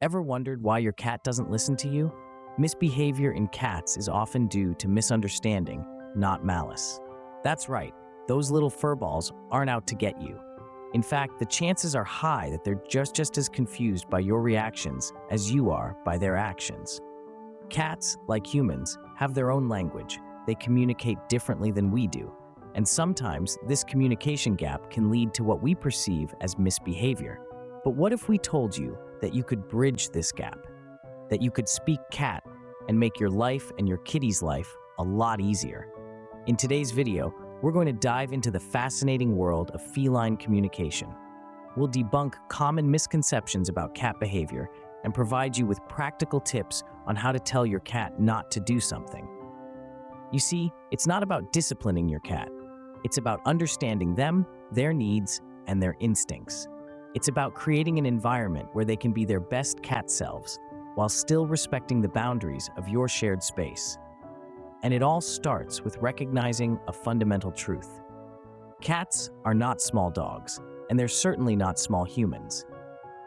Ever wondered why your cat doesn't listen to you? Misbehavior in cats is often due to misunderstanding, not malice. That's right, those little furballs aren't out to get you. In fact, the chances are high that they're just as confused by your reactions as you are by their actions. Cats, like humans, have their own language. They communicate differently than we do. And sometimes this communication gap can lead to what we perceive as misbehavior. But what if we told you that you could bridge this gap? That you could speak cat and make your life and your kitty's life a lot easier? In today's video, we're going to dive into the fascinating world of feline communication. We'll debunk common misconceptions about cat behavior and provide you with practical tips on how to tell your cat not to do something. You see, it's not about disciplining your cat. It's about understanding them, their needs, and their instincts. It's about creating an environment where they can be their best cat selves while still respecting the boundaries of your shared space. And it all starts with recognizing a fundamental truth. Cats are not small dogs, and they're certainly not small humans.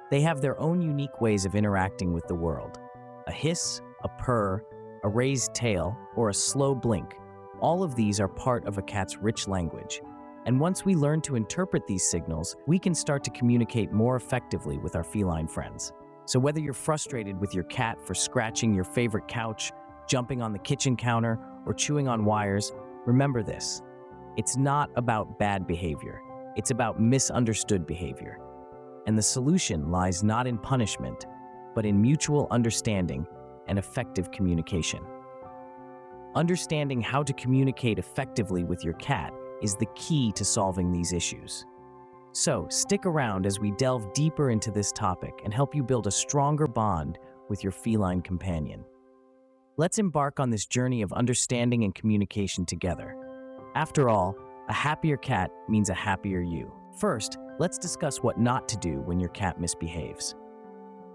They have their own unique ways of interacting with the world. A hiss, a purr, a raised tail, or a slow blink, all of these are part of a cat's rich language. And once we learn to interpret these signals, we can start to communicate more effectively with our feline friends. So whether you're frustrated with your cat for scratching your favorite couch, jumping on the kitchen counter, or chewing on wires, remember this. It's not about bad behavior. It's about misunderstood behavior. And the solution lies not in punishment, but in mutual understanding and effective communication. Understanding how to communicate effectively with your cat is the key to solving these issues. So, stick around as we delve deeper into this topic and help you build a stronger bond with your feline companion. Let's embark on this journey of understanding and communication together. After all, a happier cat means a happier you. First, let's discuss what not to do when your cat misbehaves.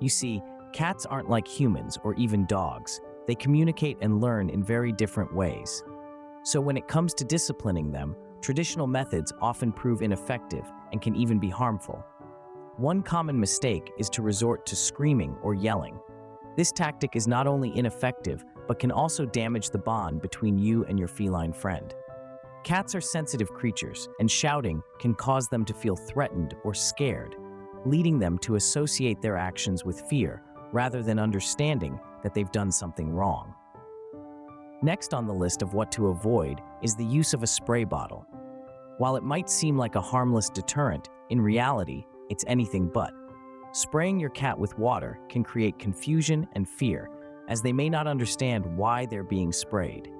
You see, cats aren't like humans or even dogs. They communicate and learn in very different ways. So when it comes to disciplining them, traditional methods often prove ineffective and can even be harmful. One common mistake is to resort to screaming or yelling. This tactic is not only ineffective, but can also damage the bond between you and your feline friend. Cats are sensitive creatures, and shouting can cause them to feel threatened or scared, leading them to associate their actions with fear rather than understanding that they've done something wrong. Next on the list of what to avoid is the use of a spray bottle. While it might seem like a harmless deterrent, in reality, it's anything but. Spraying your cat with water can create confusion and fear, as they may not understand why they're being sprayed.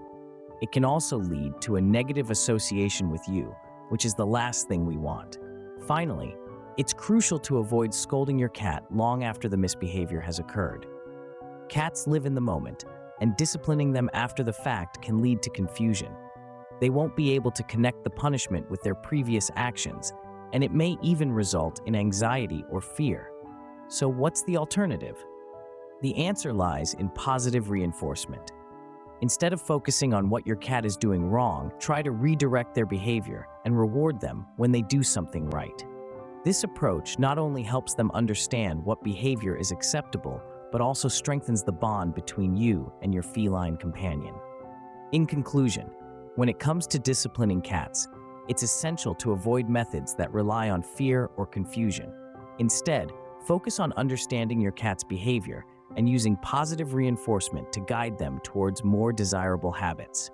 It can also lead to a negative association with you, which is the last thing we want. Finally, it's crucial to avoid scolding your cat long after the misbehavior has occurred. Cats live in the moment, and disciplining them after the fact can lead to confusion. They won't be able to connect the punishment with their previous actions, and it may even result in anxiety or fear. So what's the alternative? The answer lies in positive reinforcement. Instead of focusing on what your cat is doing wrong, try to redirect their behavior and reward them when they do something right. This approach not only helps them understand what behavior is acceptable, but also strengthens the bond between you and your feline companion. In conclusion, when it comes to disciplining cats, it's essential to avoid methods that rely on fear or confusion. Instead, focus on understanding your cat's behavior and using positive reinforcement to guide them towards more desirable habits.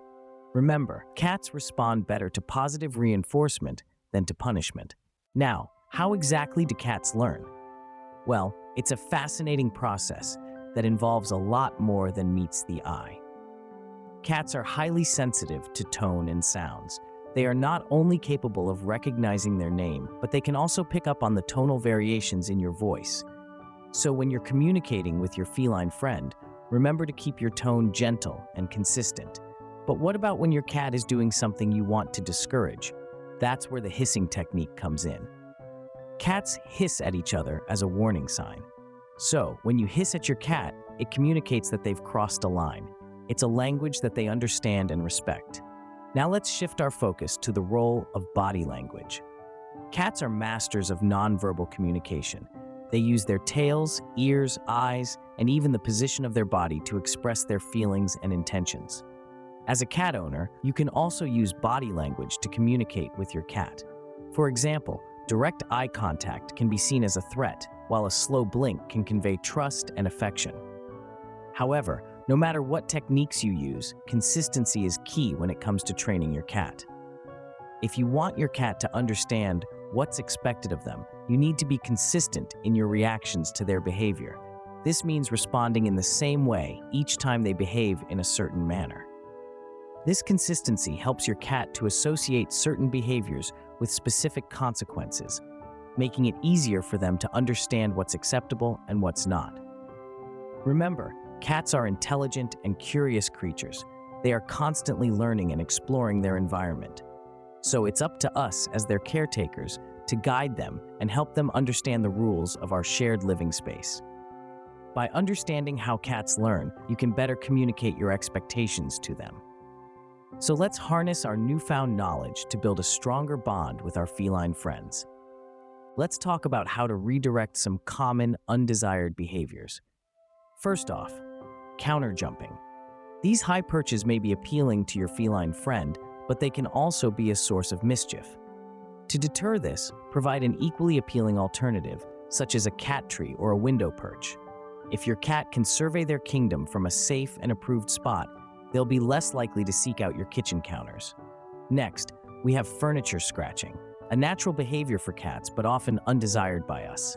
Remember, cats respond better to positive reinforcement than to punishment. Now, how exactly do cats learn? Well, it's a fascinating process that involves a lot more than meets the eye. Cats are highly sensitive to tone and sounds. They are not only capable of recognizing their name, but they can also pick up on the tonal variations in your voice. So when you're communicating with your feline friend, remember to keep your tone gentle and consistent. But what about when your cat is doing something you want to discourage? That's where the hissing technique comes in. Cats hiss at each other as a warning sign. So, when you hiss at your cat, it communicates that they've crossed a line. It's a language that they understand and respect. Now let's shift our focus to the role of body language. Cats are masters of nonverbal communication. They use their tails, ears, eyes, and even the position of their body to express their feelings and intentions. As a cat owner, you can also use body language to communicate with your cat. For example, direct eye contact can be seen as a threat, while a slow blink can convey trust and affection. However, no matter what techniques you use, consistency is key when it comes to training your cat. If you want your cat to understand what's expected of them, you need to be consistent in your reactions to their behavior. This means responding in the same way each time they behave in a certain manner. This consistency helps your cat to associate certain behaviors with specific consequences, making it easier for them to understand what's acceptable and what's not. Remember, cats are intelligent and curious creatures. They are constantly learning and exploring their environment. So it's up to us as their caretakers to guide them and help them understand the rules of our shared living space. By understanding how cats learn, you can better communicate your expectations to them. So let's harness our newfound knowledge to build a stronger bond with our feline friends. Let's talk about how to redirect some common, undesired behaviors. First off, counter jumping. These high perches may be appealing to your feline friend, but they can also be a source of mischief. To deter this, provide an equally appealing alternative, such as a cat tree or a window perch. If your cat can survey their kingdom from a safe and approved spot, they'll be less likely to seek out your kitchen counters. Next, we have furniture scratching, a natural behavior for cats but often undesired by us.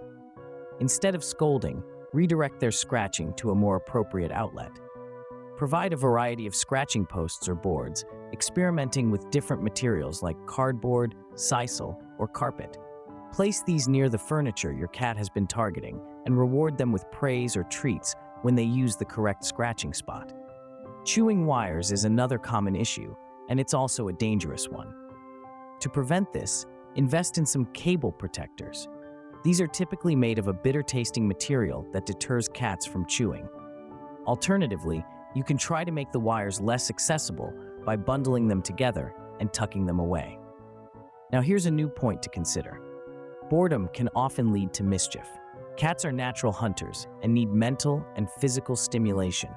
Instead of scolding, redirect their scratching to a more appropriate outlet. Provide a variety of scratching posts or boards, experimenting with different materials like cardboard, sisal, or carpet. Place these near the furniture your cat has been targeting and reward them with praise or treats when they use the correct scratching spot. Chewing wires is another common issue, and it's also a dangerous one. To prevent this, invest in some cable protectors. These are typically made of a bitter-tasting material that deters cats from chewing. Alternatively, you can try to make the wires less accessible by bundling them together and tucking them away. Now here's a new point to consider. Boredom can often lead to mischief. Cats are natural hunters and need mental and physical stimulation.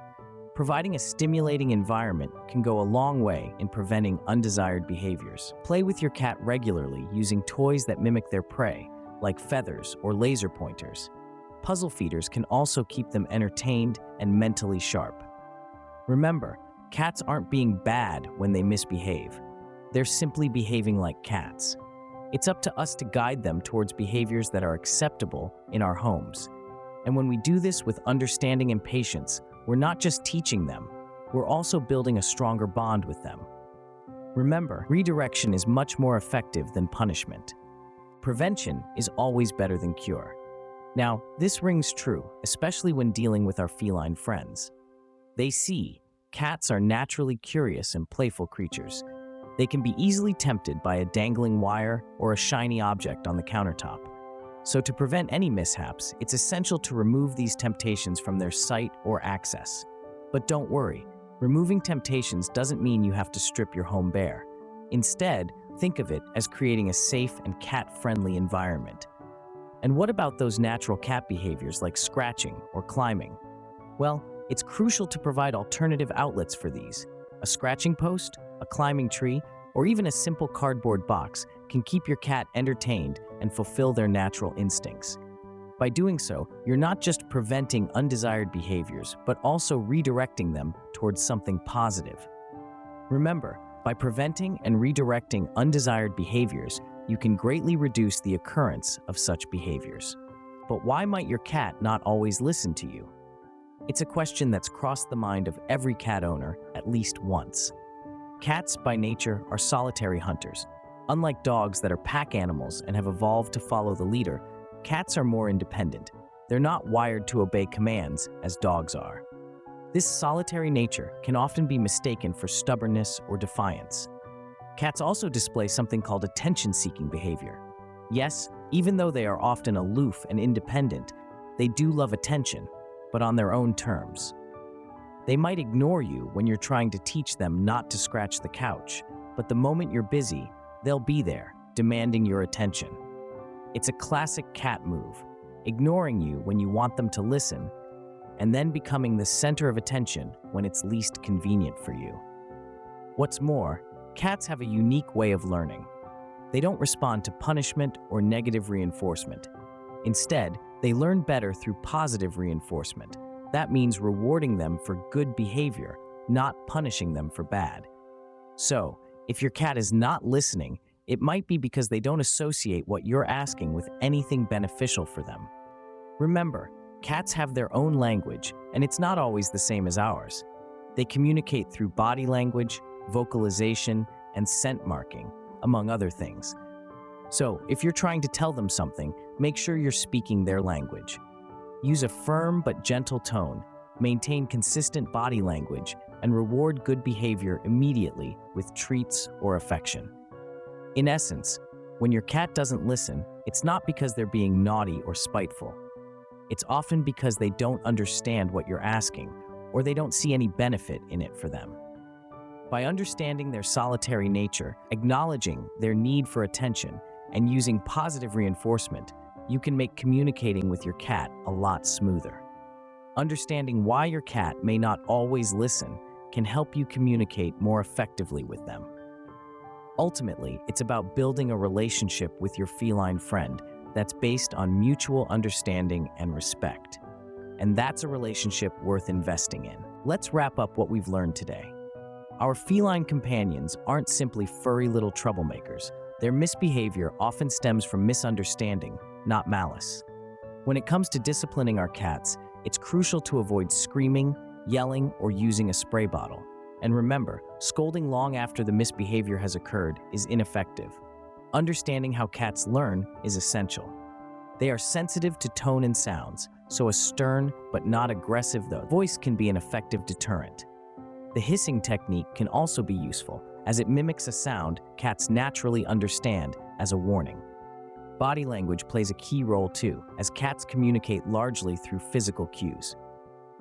Providing a stimulating environment can go a long way in preventing undesired behaviors. Play with your cat regularly using toys that mimic their prey, like feathers or laser pointers. Puzzle feeders can also keep them entertained and mentally sharp. Remember, cats aren't being bad when they misbehave. They're simply behaving like cats. It's up to us to guide them towards behaviors that are acceptable in our homes. And when we do this with understanding and patience, we're not just teaching them, we're also building a stronger bond with them. Remember, redirection is much more effective than punishment. Prevention is always better than cure. Now, this rings true, especially when dealing with our feline friends. They see cats are naturally curious and playful creatures. They can be easily tempted by a dangling wire or a shiny object on the countertop. So to prevent any mishaps, it's essential to remove these temptations from their sight or access. But don't worry, removing temptations doesn't mean you have to strip your home bare. Instead, think of it as creating a safe and cat-friendly environment. And what about those natural cat behaviors like scratching or climbing? Well, it's crucial to provide alternative outlets for these. A scratching post, a climbing tree, or even a simple cardboard box can keep your cat entertained and fulfill their natural instincts. By doing so, you're not just preventing undesired behaviors, but also redirecting them towards something positive. Remember, by preventing and redirecting undesired behaviors, you can greatly reduce the occurrence of such behaviors. But why might your cat not always listen to you? It's a question that's crossed the mind of every cat owner at least once. Cats, by nature, are solitary hunters. Unlike dogs that are pack animals and have evolved to follow the leader, cats are more independent. They're not wired to obey commands as dogs are. This solitary nature can often be mistaken for stubbornness or defiance. Cats also display something called attention-seeking behavior. Yes, even though they are often aloof and independent, they do love attention, but on their own terms. They might ignore you when you're trying to teach them not to scratch the couch, but the moment you're busy, they'll be there, demanding your attention. It's a classic cat move. ignoring you when you want them to listen, and then becoming the center of attention when it's least convenient for you. What's more, cats have a unique way of learning. They don't respond to punishment or negative reinforcement. Instead, they learn better through positive reinforcement. That means rewarding them for good behavior, not punishing them for bad. So, if your cat is not listening, it might be because they don't associate what you're asking with anything beneficial for them. Remember, cats have their own language, and it's not always the same as ours. They communicate through body language, vocalization, and scent marking, among other things. So, if you're trying to tell them something, make sure you're speaking their language. Use a firm but gentle tone, maintain consistent body language, and reward good behavior immediately with treats or affection. In essence, when your cat doesn't listen, it's not because they're being naughty or spiteful. It's often because they don't understand what you're asking, or they don't see any benefit in it for them. By understanding their solitary nature, acknowledging their need for attention, and using positive reinforcement, you can make communicating with your cat a lot smoother. Understanding why your cat may not always listen can help you communicate more effectively with them. Ultimately, it's about building a relationship with your feline friend that's based on mutual understanding and respect. And that's a relationship worth investing in. Let's wrap up what we've learned today. Our feline companions aren't simply furry little troublemakers. Their misbehavior often stems from misunderstanding, not malice. When it comes to disciplining our cats, it's crucial to avoid screaming, yelling, or using a spray bottle. And remember, scolding long after the misbehavior has occurred is ineffective. Understanding how cats learn is essential. They are sensitive to tone and sounds, so a stern but not aggressive voice can be an effective deterrent. The hissing technique can also be useful, as it mimics a sound cats naturally understand as a warning. Body language plays a key role too, as cats communicate largely through physical cues.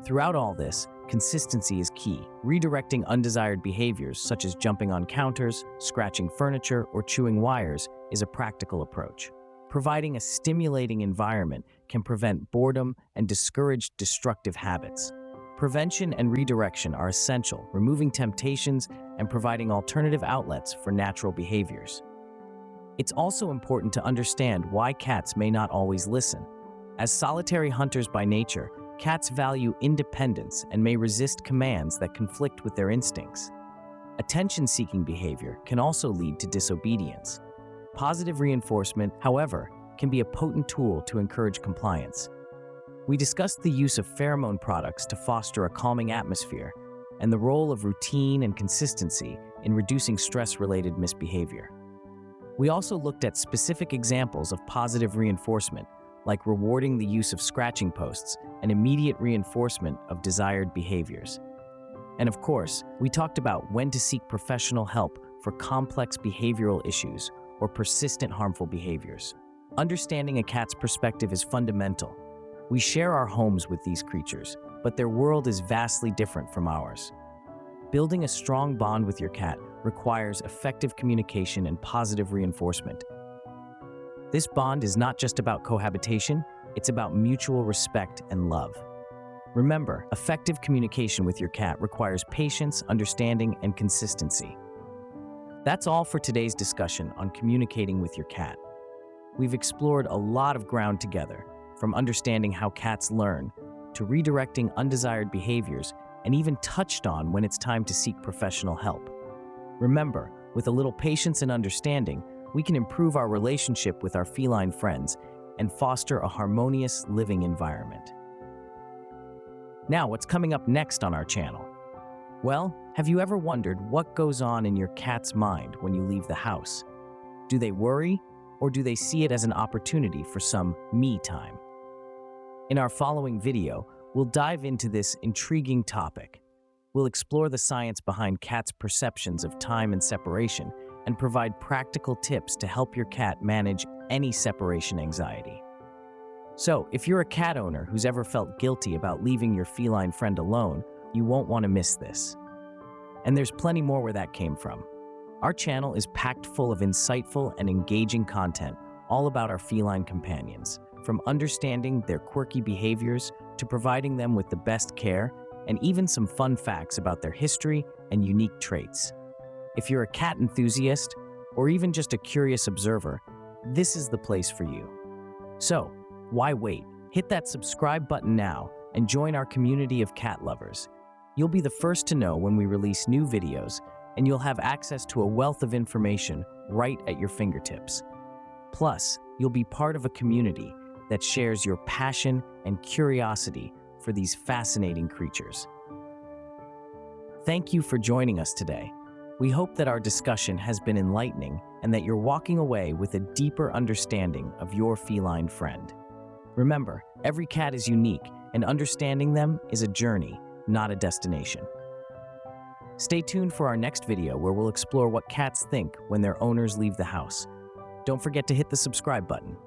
Throughout all this, consistency is key. Redirecting undesired behaviors such as jumping on counters, scratching furniture, or chewing wires is a practical approach. Providing a stimulating environment can prevent boredom and discourage destructive habits. Prevention and redirection are essential, removing temptations and providing alternative outlets for natural behaviors. It's also important to understand why cats may not always listen. As solitary hunters by nature, cats value independence and may resist commands that conflict with their instincts. Attention-seeking behavior can also lead to disobedience. Positive reinforcement, however, can be a potent tool to encourage compliance. We discussed the use of pheromone products to foster a calming atmosphere and the role of routine and consistency in reducing stress-related misbehavior. We also looked at specific examples of positive reinforcement, like rewarding the use of scratching posts and immediate reinforcement of desired behaviors. And of course, we talked about when to seek professional help for complex behavioral issues or persistent harmful behaviors. Understanding a cat's perspective is fundamental. We share our homes with these creatures, but their world is vastly different from ours. Building a strong bond with your cat requires effective communication and positive reinforcement. This bond is not just about cohabitation, it's about mutual respect and love. Remember, effective communication with your cat requires patience, understanding, and consistency. That's all for today's discussion on communicating with your cat. We've explored a lot of ground together, from understanding how cats learn, to redirecting undesired behaviors, and even touched on when it's time to seek professional help. Remember, with a little patience and understanding, we can improve our relationship with our feline friends and foster a harmonious living environment. Now, what's coming up next on our channel? Well, have you ever wondered what goes on in your cat's mind when you leave the house? Do they worry, or do they see it as an opportunity for some me time? In our following video, we'll dive into this intriguing topic. We'll explore the science behind cats' perceptions of time and separation and provide practical tips to help your cat manage any separation anxiety. So, if you're a cat owner who's ever felt guilty about leaving your feline friend alone, you won't want to miss this. And there's plenty more where that came from. Our channel is packed full of insightful and engaging content all about our feline companions. from understanding their quirky behaviors to providing them with the best care, and even some fun facts about their history and unique traits. If you're a cat enthusiast, or even just a curious observer, this is the place for you. So, why wait? Hit that subscribe button now and join our community of cat lovers. You'll be the first to know when we release new videos, and you'll have access to a wealth of information right at your fingertips. Plus, you'll be part of a community that shares your passion and curiosity for these fascinating creatures. Thank you for joining us today. We hope that our discussion has been enlightening and that you're walking away with a deeper understanding of your feline friend. Remember, every cat is unique, and understanding them is a journey, not a destination. Stay tuned for our next video where we'll explore what cats think when their owners leave the house. Don't forget to hit the subscribe button.